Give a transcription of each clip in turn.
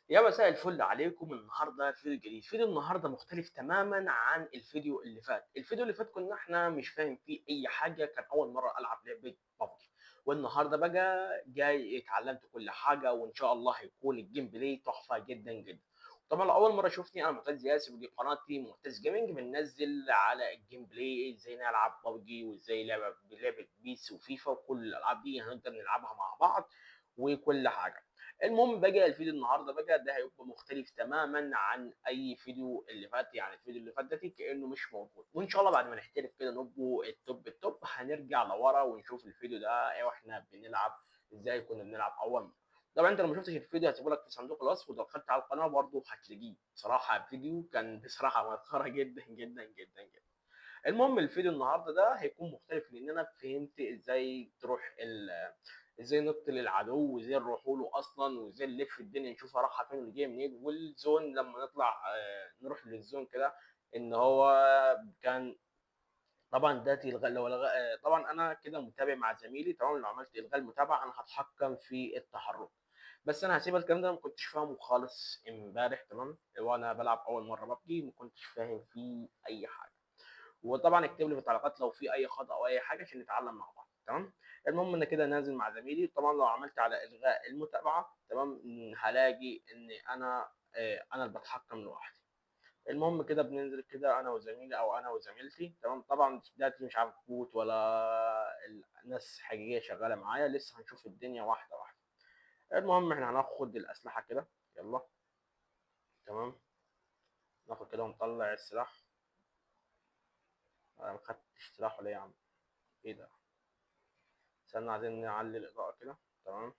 يا مساء الفل عليكم. النهارده فيديو جديد. فيديو النهارده مختلف تماما عن الفيديو اللي فات. الفيديو اللي فات كنا احنا مش فاهم فيه اي حاجه، كان اول مره العب لعبه ببجي. والنهارده بقى جاي اتعلمت كل حاجه، وان شاء الله هيكون الجيم بلاي تحفه جدا جدا. طبعا لو اول مره شفتني، انا معتز ياسر، ودي قناتي معتز جيمنج. بننزل على الجيم بلاي ازاي نلعب ببجي، وازاي لعبه بيس وفيفا، وكل الالعاب دي هنقدر نلعبها مع بعض وكل حاجه. المهم بقى الفيديو النهارده بقى ده هيبقى مختلف تماما عن اي فيديو اللي فات. يعني الفيديو اللي فات ده كانه مش موجود، وان شاء الله بعد ما نحترف كده نبقوا التوب هنرجع لورا ونشوف الفيديو ده ايه واحنا بنلعب ازاي كنا بنلعب اول مره. طبعا انت لو ما شفتش الفيديو هسيبه لك في صندوق الوصف، ولو دخلت على القناه برضه هتلاقيه. بصراحه الفيديو كان بصراحه مسخره جدا جدا جدا جدا. المهم الفيديو النهارده ده هيكون مختلف، لان انا فهمت ازاي تروح ازاي نقتل العدو، وازاي نروح له اصلا، وازاي نلف الدنيا نشوف رايحه فين واللي جايه منين، والزون لما نطلع نروح للزون كده. ان هو كان طبعا ده لو طبعا انا كده متابع مع زميلي. تمام، لو عملت الغاء المتابعه انا هتحكم في التحرك. بس انا هسيب الكلام ده، ما كنتش فاهمه خالص امبارح. تمام، وانا بلعب اول مره ببجي ما كنتش فاهم فيه اي حاجه. وطبعا اكتب لي في التعليقات لو في اي خطأ او اي حاجه عشان نتعلم مع بعض. تمام. المهم انا كده نازل مع زميلي. طبعا لو عملت على الغاء المتابعه، تمام، هلاقي ان انا اللي بتحكم لوحدي. المهم كده بننزل كده انا وزميلي او انا وزميلتي. تمام، طبعا ده مش عارف بوت ولا الناس حقيقيه شغاله معايا، لسه هنشوف الدنيا واحده واحده. المهم احنا هناخد الاسلحه كده. يلا. تمام، ناخد كده ونطلع السلاح. انا ما خدتش سلاح ولا إيه يا عم؟ ايه ده؟ استنى، عايزين نعلي الإضاءة كده. تمام.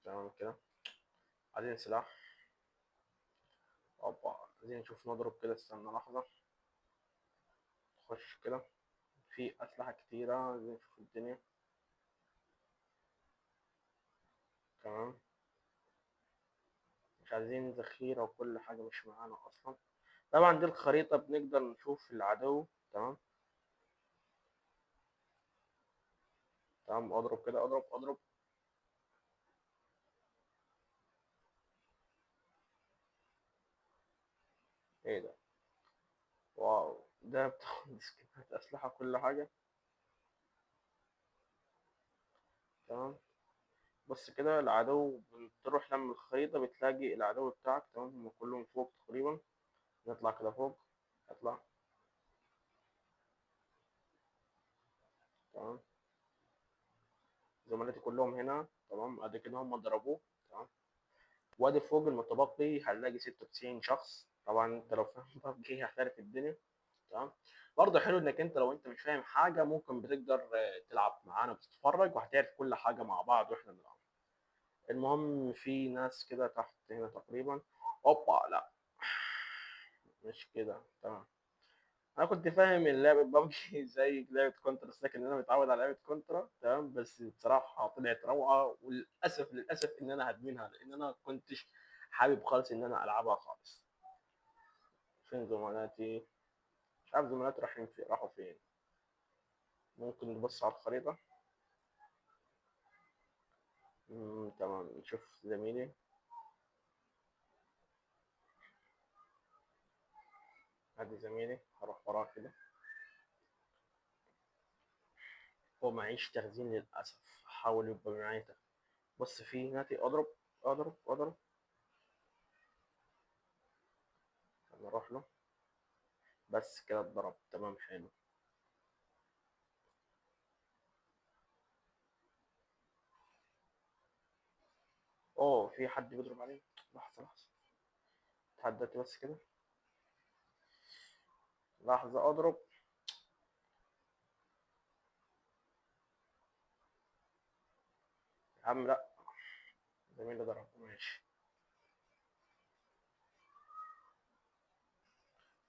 تمام كده. عايزين سلاح. اوبا، عايزين نشوف نضرب كده. استنى لحظة. نخش كده. في أسلحة كتيرة، عايزين نشوف الدنيا. تمام. مش عايزين ذخيرة، وكل حاجة مش معانا أصلا. طبعا دي الخريطة بنقدر نشوف العدو. تمام. تمام، اضرب كده، اضرب اضرب. ايه ده؟ واو، ده بتاخد سكنات أسلحة كل حاجة. تمام. بص كده، العدو بتروح لما الخريطة بتلاقي العدو بتاعك. تمام، هم كلهم فوق تقريبا. نطلع كده فوق. اطلع. تمام. زملائي كلهم هنا. تمام، ادي كده هم ضربوه. تمام. وادي فوق المتبقي هنلاقي 96 شخص. طبعا انت لو فاهم ببجي هتعرف الدنيا. تمام. برضه حلو انك انت لو انت مش فاهم حاجه ممكن بتقدر تلعب معانا بتتفرج وهتعرف كل حاجه مع بعض واحنا بنلعب. المهم في ناس كده تحت هنا تقريبا. اوبا، لا، مش كده. تمام. انا كنت فاهم ان لعبه ببجي زي لعبه كونتر سترايك، ان انا متعود على لعبه كونترا. تمام، بس بصراحه طلعت روعه، وللاسف للاسف ان انا هدمنها، لان انا كنتش حابب خالص ان انا العبها خالص. فين زملاتي؟ مش عارف زملاتي راحوا فين. ممكن نبص على الخريطه. تمام، نشوف زميلي. ادي زميلي، هروح وراه كده. هو معيش تخزين للاسف، هحاول يبقى معايا تخزين. بص في ناتي، اضرب اضرب اضرب. نروح له. بس كده اتضرب. تمام، حلو. اوه، في حد بيضرب عليه. لحظة لحظة. اتحدت بس كده. لحظة اضرب. يا عم لا. زميلي اللي ضرب. ماشي.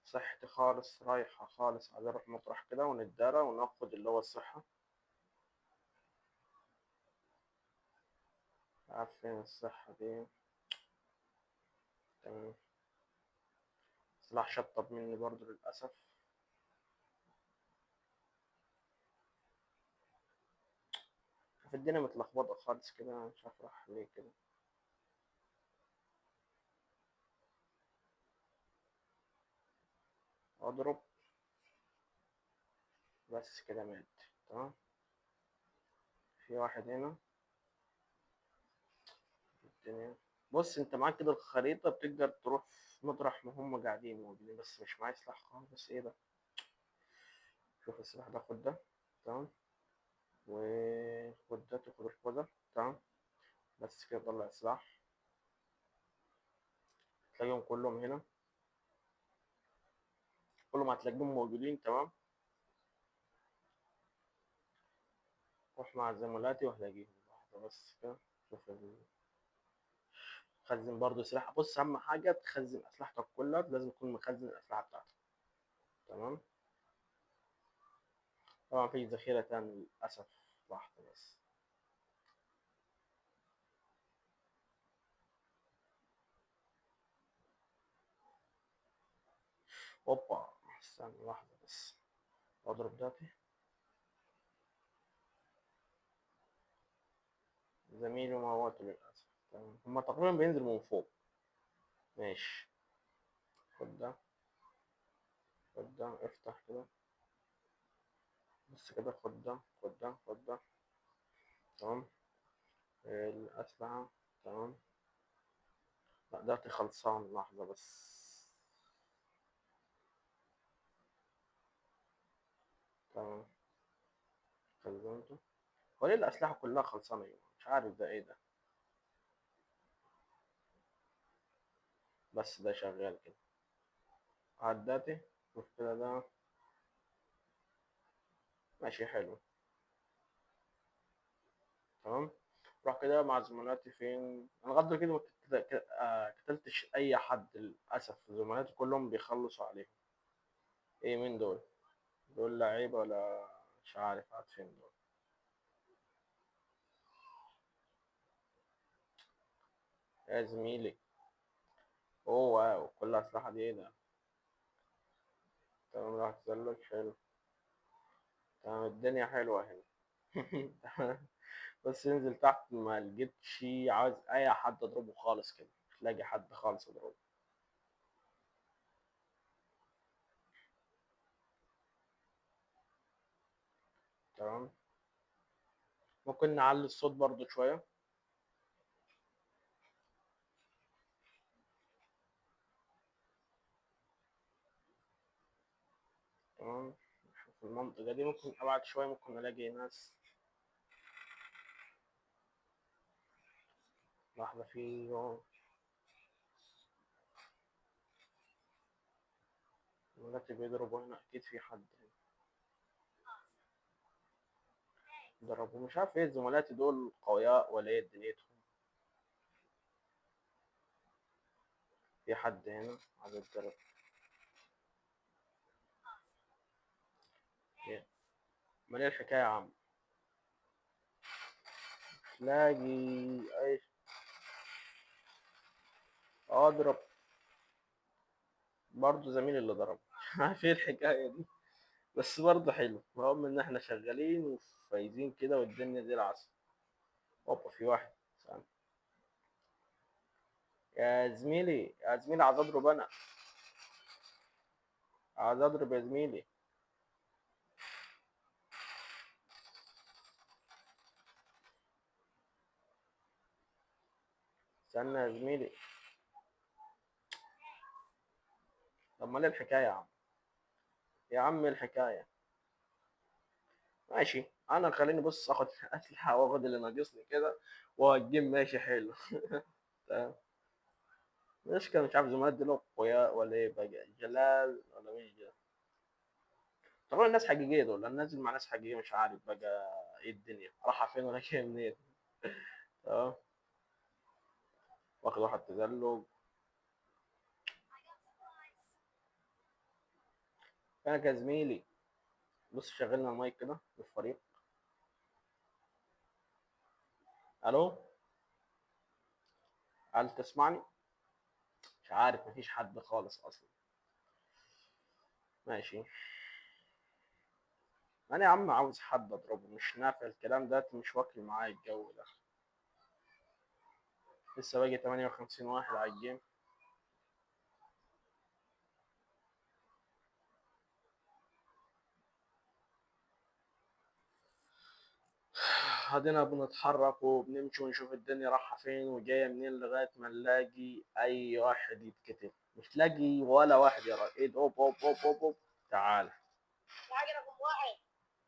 صحتي خالص رايحة خالص. عايز اروح مطرح كده ونتدارى وناخد اللي هو الصحة. عارف فين الصحة دي؟ تمام. سلاح شطب مني برضه للأسف. في الدنيا متلخبطة خالص كده، مش عارف راح ليه كده. اضرب بس كده مات. تمام. في واحد هنا في الدنيا. بص انت معاك كده الخريطة، بتقدر تروح في مطرح ما هم قاعدين موجودين، بس مش معايا سلاح خالص. بس ايه ده؟ شوف السلاح ده، خد ده. تمام. وخد ده، تاخد الخوذة. تمام. بس كده طلع السلاح. تلاقيهم كلهم هنا، كلهم هتلاقيهم موجودين. تمام. روح مع زملاتي وهلاقيهم. واحدة بس كده. شوف خزن برضو سلاح. بص اهم حاجة تخزن اسلحتك كلها، لازم تكون مخزن الاسلحة بتاعتك. تمام. طبعا مفيش ذخيرة تاني للأسف. واحدة بس. اوبا. استنى واحدة بس، اضرب داتي. زميلي موته للأسف. تمام. هما تقريبا بينزلوا من فوق. ماشي. خد ده. خد ده، افتح كده. بس كده. خد ده، خد ده، خد ده. تمام. الأسلحة. تمام. لا دلوقتي خلصان. لحظة بس. تمام. خزنته. هو ليه الأسلحة كلها خلصانة؟ مش عارف ده ايه ده. بس ده شغال كده. عداتي. شوف كده ده. ماشي حلو. تمام. روح كده مع زملاتي. فين انا لغاية كده ما قتلتش اي حد للأسف. زملاتي كلهم بيخلصوا عليهم. ايه مين دول؟ دول لعيبة ولا مش عارف قاعد فين دول؟ يا زميلي. اوه واو، كل أسلحة دي ايه ده؟ تمام. راح تزلج. حلو. تمام. الدنيا حلوة هنا. تمام. بس انزل تحت، ما لقيتش عاوز اي حد اضربه خالص كده. مش لاقي حد خالص اضربه. تمام. ممكن نعلي الصوت برضو شوية. تمام. في المنطقة دي ممكن ابعد شوية، ممكن الاقي ناس. لحظة. في دلوقتي بيضربوا هنا، اكيد في حد ضربوا. مش عارف ايه زملاتي دول قوياء ولا ايه دنيتهم. في حد هنا عايز يتضرب. إيه؟ امال ايه الحكاية يا عم؟ تلاقي اي اضرب. برضه زميلي اللي ضرب. عارف ايه الحكاية دي؟ بس برضه حلو، المهم ان احنا شغالين وفايزين كده والدنيا زي العسل. اوبا في واحد. استنى. يا زميلي، يا زميلي عايز اضرب انا. عايز اضرب يا زميلي. استنى يا زميلي. طب ما ليه الحكاية يا عم؟ يا عم إيه الحكاية؟ ماشي. انا خليني بص اخد اسلحة واخد اللي ناقصني كده. والجيم ماشي حلو. تمام. مش كان مش عارف زمان دول اقوياء ولا ايه بقى؟ جلال ولا مين جلال؟ طبعا الناس حقيقية دول، انا نازل مع ناس حقيقية، مش عارف بقى ايه الدنيا رايحة فين ولا جاية منين. تمام. واخد واحد تزلج. فينك يا زميلي؟ بص شغلنا المايك كده للفريق. الو. هل تسمعني؟ مش عارف، مفيش حد خالص اصلا. ماشي. انا يا عم عاوز حد اضربه، مش نافع الكلام ده، مش واكل معايا الجو ده. لسه باقي 58 واحد على الجيم. ادينا بنتحرك وبنمشي ونشوف الدنيا رايحة فين وجاية منين لغاية ما نلاقي أي واحد يتكتب. مش تلاقي ولا واحد يا راجل. أوب أوب أوب أوب أوب. تعال.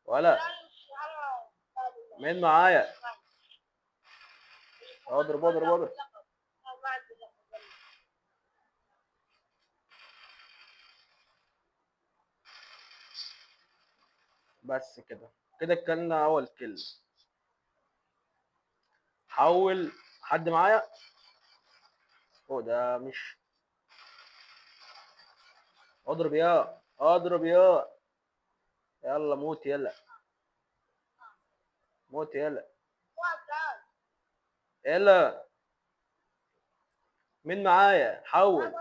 ولا مين معايا؟ اضرب اضرب اضرب. بس كده. كده كلنا أول كل. حول. حد معايا؟ هو ده مش. اضرب يا اضرب يا. يلا موت يلا. موت يلا. يلا. مين معايا؟ حول.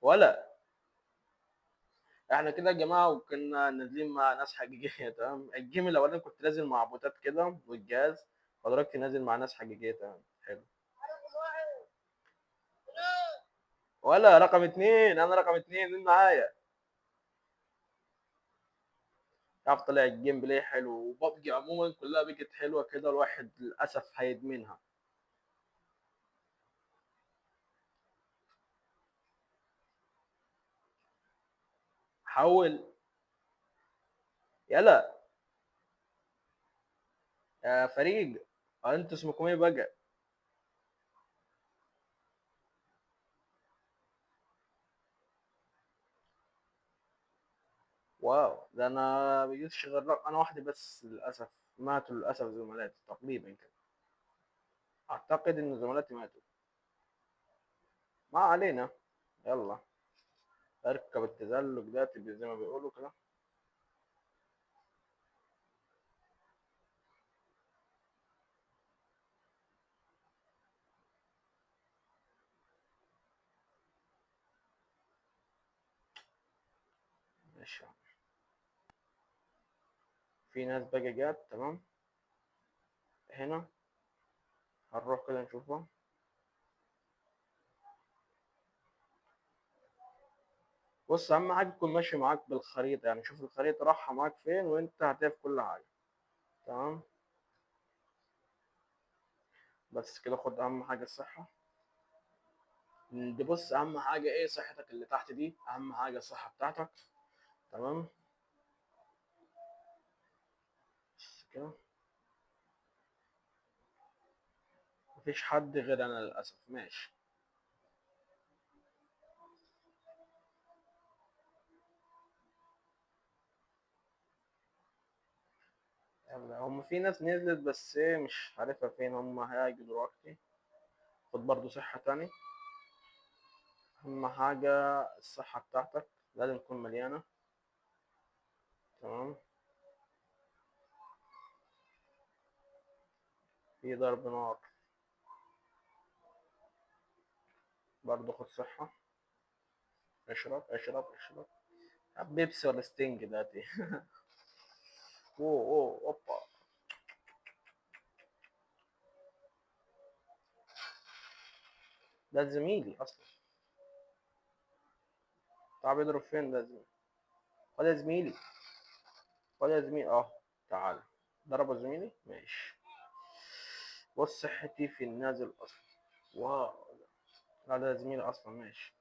ولا. احنا كده يا جماعه وكنا نازلين مع ناس حقيقيه تمام. الجيم الاولاني كنت نازل مع بوتات كده والجهاز، ودلوقتي نازل مع ناس حقيقيه تمام. حلو. ولا رقم اتنين. انا رقم اتنين. مين معايا؟ تعرف طلع الجيم بلاي حلو وببجي عموما كلها بقت حلوه كده. الواحد للاسف هيدمنها. حول. يلا يا فريق. انتوا اسمكم ايه بقى؟ واو. ده انا بيجيش غير انا واحده بس للاسف. ماتوا للاسف زملاتي تقريبا كده. اعتقد ان زملاتي ماتوا. ما علينا. يلا. اركب التزلج ده تبقى زي ما بيقولوا كده. ماشي. في ناس بقى جات تمام. هنا. هنروح كده نشوفها. بص اهم حاجه تكون ماشي معاك بالخريطه، يعني شوف الخريطه رايحه معاك فين وانت هتعرف كل حاجه. تمام. بس كده خد اهم حاجه الصحه. دي بص اهم حاجه ايه؟ صحتك اللي تحت دي اهم حاجه الصحه بتاعتك. تمام. بس كده. مفيش حد غير انا للاسف. ماشي. يلا هم في ناس نزلت بس ايه مش عارفها فين. هم هيجوا دلوقتي. خد برضو صحه تاني. اهم حاجه الصحه بتاعتك لازم تكون مليانه. تمام. في ضرب نار. برضو خد صحه. اشرب اشرب اشرب. بيبسي ولا ستينج دلوقتي؟ اوه اوه اوبا. ده زميلي اصلا. تعال بيضرب فين ده زميلي؟ خد يا زميلي. خد يا زميلي اه. تعال. ضرب زميلي ماشي. بص صحتي في النازل اصلا. واو. لا ده زميلي اصلا ماشي.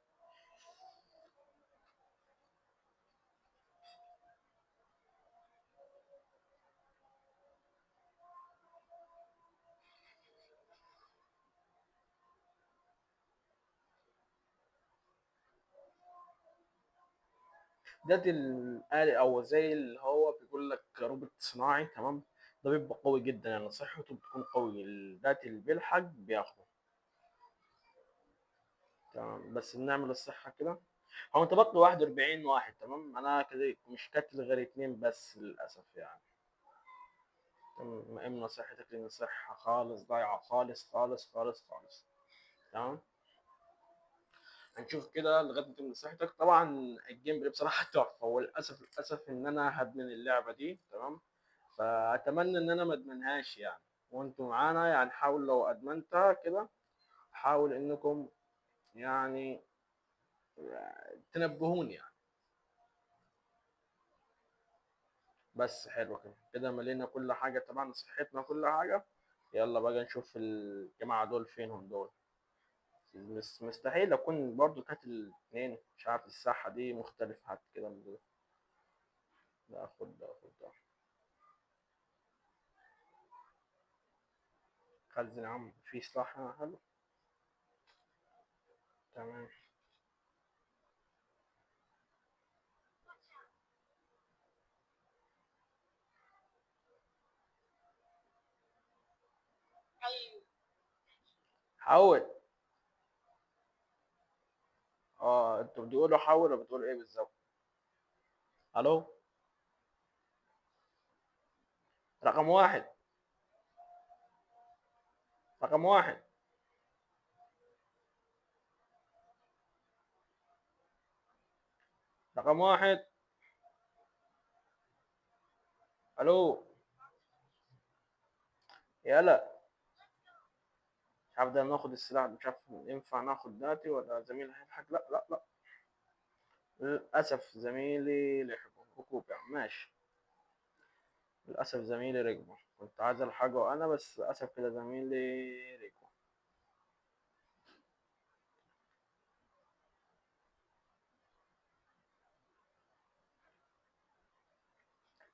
ده الآلي او زي اللي هو بيقول لك روبوت صناعي تمام. ده بيبقى قوي جدا يعني صحته بتكون قوي. ده اللي بيلحق بياخده. تمام. بس بنعمل الصحة كده. هو انت بطل 41 واحد تمام. انا كده مش كاتل غير اتنين بس للاسف يعني. تمام. مأمنة صحتك لان الصحة خالص ضايعة خالص خالص خالص خالص. تمام. هنشوف كده لغاية ما تمنى صحتك. طبعا الجيم بلاي بصراحة تحفة وللأسف للأسف إن أنا هدمن اللعبة دي تمام. فأتمنى إن أنا ما أدمنهاش يعني. وأنتوا معانا يعني حاول لو أدمنتها كده. حاول إنكم يعني تنبهوني يعني. بس حلو كده، كده ملينا كل حاجة طبعا، صحتنا كل حاجة. يلا بقى نشوف الجماعة دول فينهم دول. مستحيل أكون برضو كانت الاتنين، مش عارف الساحة دي مختلفة حتى كده من دول. ده أخد ده أخد ده. خزن يا عم، في سلاح هنا حلو. تمام. حول. اه انتوا بتقولوا حول ولا بتقولوا ايه بالظبط؟ الو. رقم واحد. رقم واحد. رقم واحد. الو. يلا. مش عارف ده ناخد السلاح، مش عارف ينفع ناخد داتي ولا زميلي هيضحك. لا لا لا. للأسف زميلي لحقه ركوب يعني، ماشي. للأسف زميلي ركبه، كنت عايز ألحقه أنا بس للأسف كده زميلي ركبه.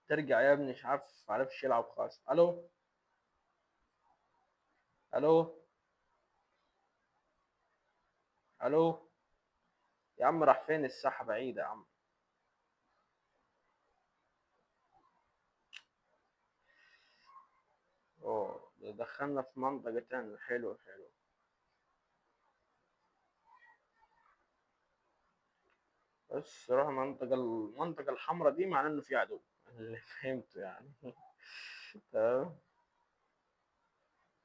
ترجع يا ابني، مش عارف معرفش يلعب خالص. ألو. ألو. ألو. يا عم راح فين؟ الساحة بعيدة يا عم. أوه، ده دخلنا في منطقة تانية. حلو حلو. بس روح المنطقة الحمراء دي معناه إنه في عدو. اللي فهمته يعني. تمام.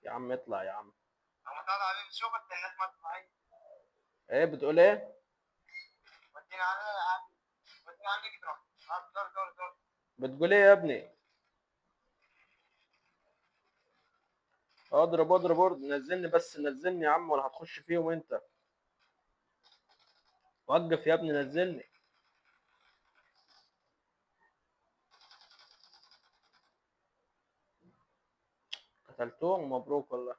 يا عم اطلع يا عم. ايه بتقول ايه؟ بتقول ايه يا ابني؟ اضرب اضرب اضرب، نزلني بس نزلني يا عم، ولا هتخش فيهم انت؟ وقف يا ابني نزلني. قتلتهم، مبروك والله.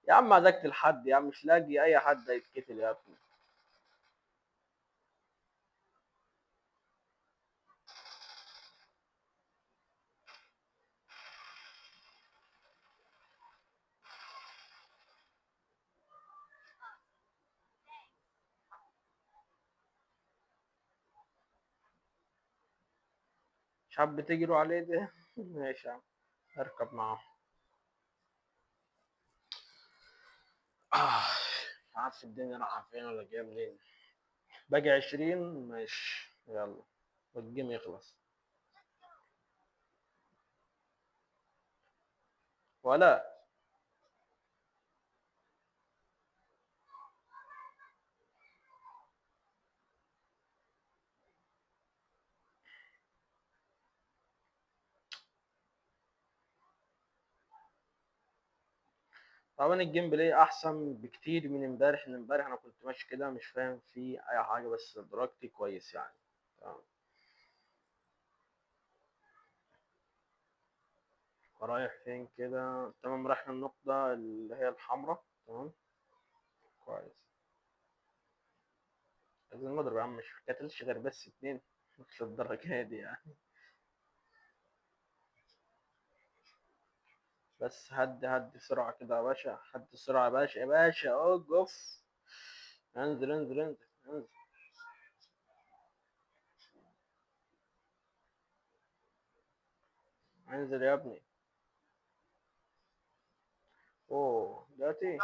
يا عم عايزك الحد يا عم، مش لاقي اي حد هيتقتل يا ابني. مش حابب تجروا عليه ده. ماشي يا عم. اركب معاهم. مش عارف الدنيا رايحة فين ولا جاية منين. باقي 20 ماشي يلا، والجيم يخلص. ولا. طبعا الجيم بلاي احسن بكتير من امبارح، ان امبارح انا كنت ماشي كده مش فاهم فيه اي حاجه، بس دراجتي كويس يعني. تمام. رايح فين كده؟ تمام، رايح للنقطه اللي هي الحمراء. تمام. كويس. عايزين نضرب يا عم، مش قتلتش غير بس اتنين. مش للدرجه دي يعني. بس هدي هدي سرعه كده يا باشا، هدي سرعه يا باشا يا باشا، اوقف. انزل انزل انزل انزل. انزل يا ابني. اوه دلوقتي.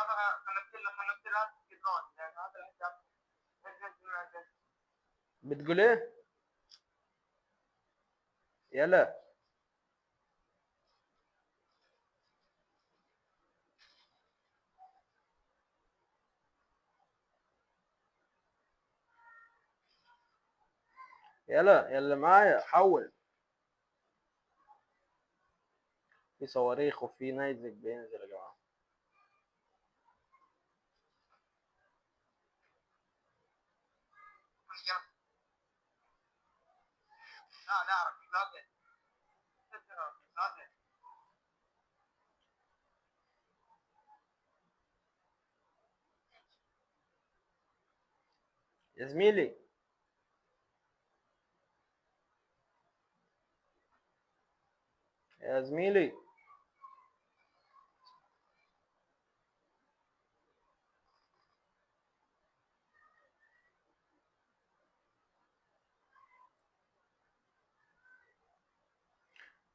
بتقول ايه؟ يلا. يلا يلا معايا حول. في صواريخ وفي نيزك بينزل يا جماعة. يا زميلي، يا زميلي.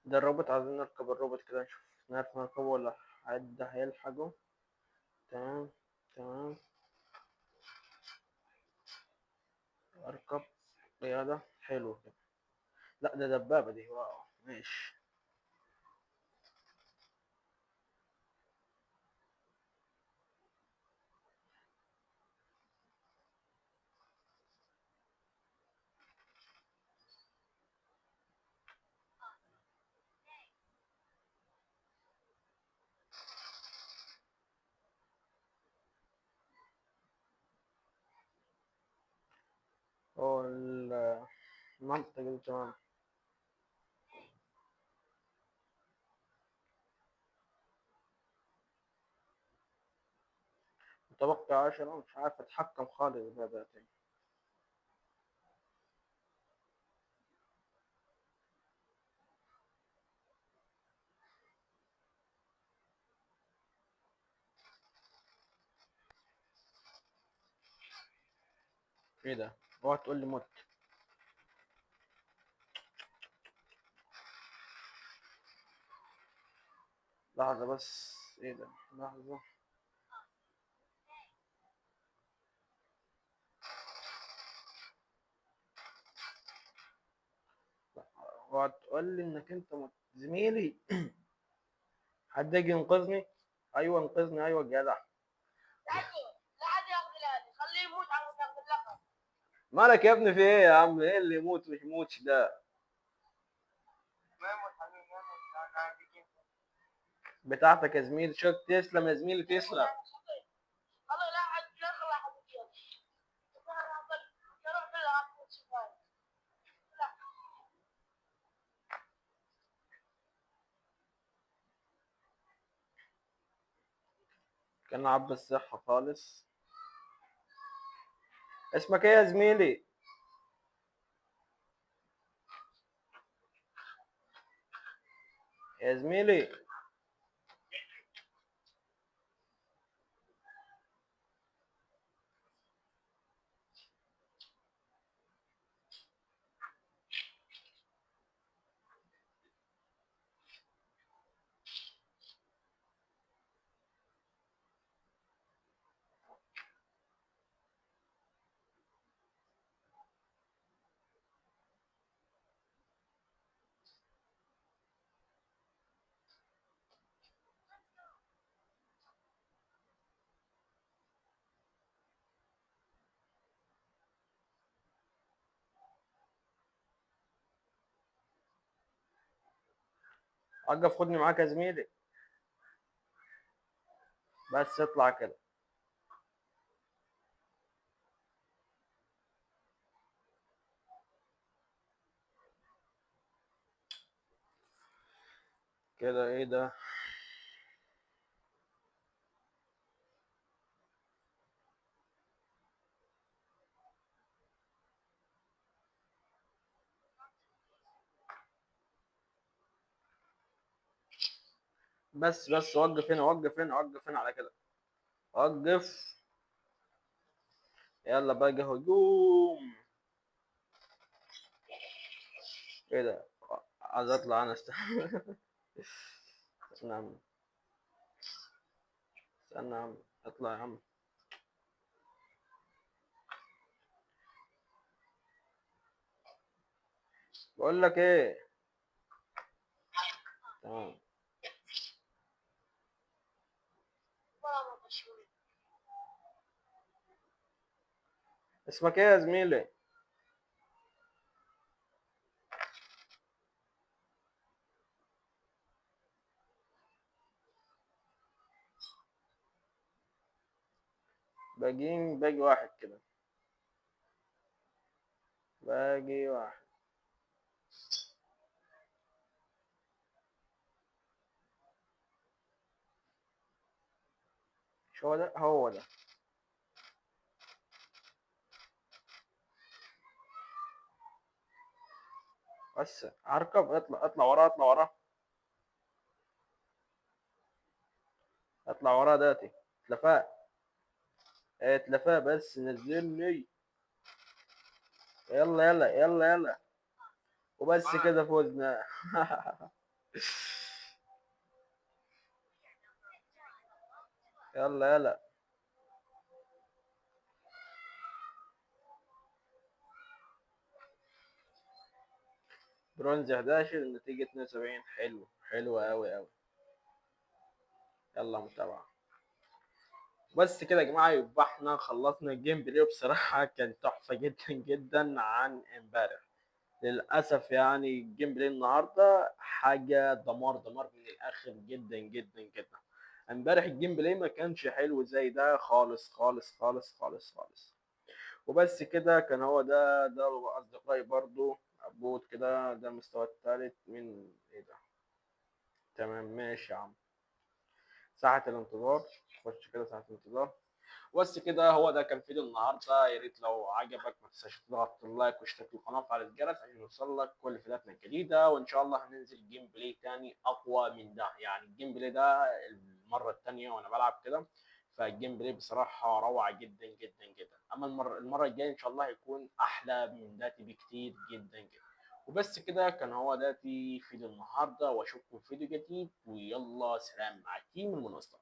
ده الروبوت، عايزين نركب الروبوت كده نشوف نعرف نركبه ولا حد هيلحقه. تمام، تمام. اركب. قيادة حلو كده. لا ده دبابة دي، واو ماشي. هو المنطقة دي تمام. متبقي 10، مش عارف اتحكم خالص بذاتي. ايه ده؟ اوعى تقول لي موت. لحظة بس، ايه ده؟ لحظة. اوعى تقول لي انك انت موت زميلي. حد يجي ينقذني. ايوه انقذني، ايوه جدع. لا حد ياخذ الهادي، خليه يموت على مدى اللقب. مالك يا ابني، في ايه يا عم؟ ايه اللي يموت مش يموتش ده؟ ما يموت حبيبي، ما يموت. أنا هديك بتاعتك يا زميلي، شك تسلم يا زميلي، تسلم. والله لا حد لا خلى حد يجي. كان عب الصحة خالص. اسمك ايه يا زميلي؟ يا زميلي. وقف خدني معاك يا زميلي. بس اطلع كده. كده ايه ده؟ بس وقف هنا، وقف هنا، وقف هنا على كده. وقف. يلا بقى هجوم. ايه ده؟ عايز اطلع انا استنى يا عم. استنى يا عم. اطلع يا عم. بقول لك ايه. تمام. اسمك ايه يا زميلي؟ باقي واحد كده. باقي واحد. شو ده؟ هو ده. بس هركب، اطلع وراه، اطلع وراه، اطلع وراه داتي. اتلفاه، اتلفاه، بس نزلني. يلا يلا يلا يلا، وبس كده فوزنا. يلا يلا. برونز 11، النتيجة 72. حلو، حلو أوي أوي. يلا متابعة. بس كده يا جماعة، يبقى احنا خلصنا الجيم بلاي. بصراحة كان تحفة جدا جدا عن امبارح. للأسف يعني الجيم بلاي النهاردة حاجة دمار دمار من الآخر، جدا جدا جدا. امبارح الجيم بلاي ما كانش حلو زي ده خالص خالص خالص خالص خالص. وبس كده، كان هو ده أصدقائي برضو. عبود كده، ده المستوى الثالث من ايه ده. تمام ماشي يا عم. ساعة الانتظار. خش كده ساعة الانتظار. بس كده، هو ده كان فيديو النهارده. يا ريت لو عجبك ما تنساش تضغط اللايك واشترك في القناه وفعل الجرس عشان يوصل لك كل فيديوهاتنا الجديده. وان شاء الله هننزل جيم بلاي تاني اقوى من ده. يعني الجيم بلاي ده المره التانيه وانا بلعب كده، فالجيم بلاي بصراحه روعه جدا جدا جدا. اما المره الجايه ان شاء الله هيكون احلى من داتي بكتير جدا جدا. وبس كده، كان هو داتي فيديو النهارده، واشوفكم في فيديو جديد. ويلا سلام مع تيم المنصه.